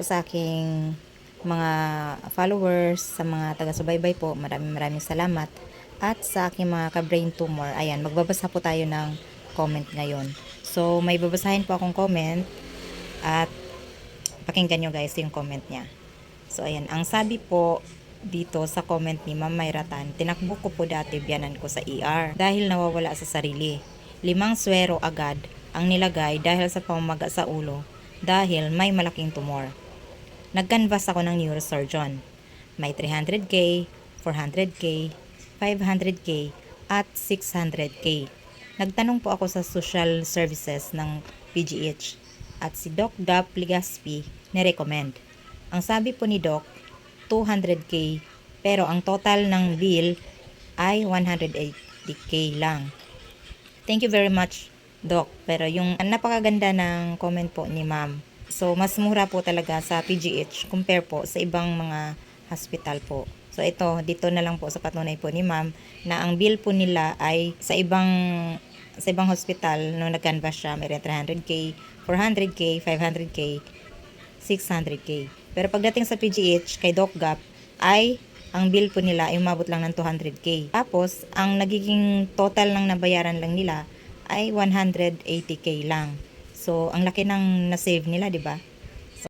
sa aking mga followers, sa mga taga-subaybay po, maraming salamat. At sa aking mga ka-brain tumor, ayan, magbabasa po tayo ng comment ngayon. So, may babasahin po akong comment at pakinggan nyo guys yung comment niya. So, ayan, ang sabi po dito sa comment ni Ma'am Mayratan, tinakbo ko po dati biyanan ko sa ER dahil nawawala sa sarili. 5 swero agad ang nilagay dahil sa pamamaga sa ulo dahil may malaking tumor. Nag-canvas ako ng neurosurgeon. May 300k, 400k, 500k, at 600k. Nagtanong po ako sa social services ng PGH at si Doc Gap Ligaspi nirecommend. Ang sabi po ni Doc, 200k pero ang total ng bill ay 180k lang. Thank you very much, Doc. Pero yung napakaganda ng comment po ni Ma'am. So, mas mura po talaga sa PGH compare po sa ibang mga hospital po. So, ito, dito na lang po sa patunay po ni Ma'am na ang bill po nila ay sa ibang hospital nung nag-canvas siya, may 300k, 400k, 500k, 600k. Pero pagdating sa PGH kay Doc Gap ay ang bill po nila ay umabot lang ng 200k. Tapos, ang nagiging total ng nabayaran lang nila ay 180k lang. So, ang laki ng na-save nila, 'di ba?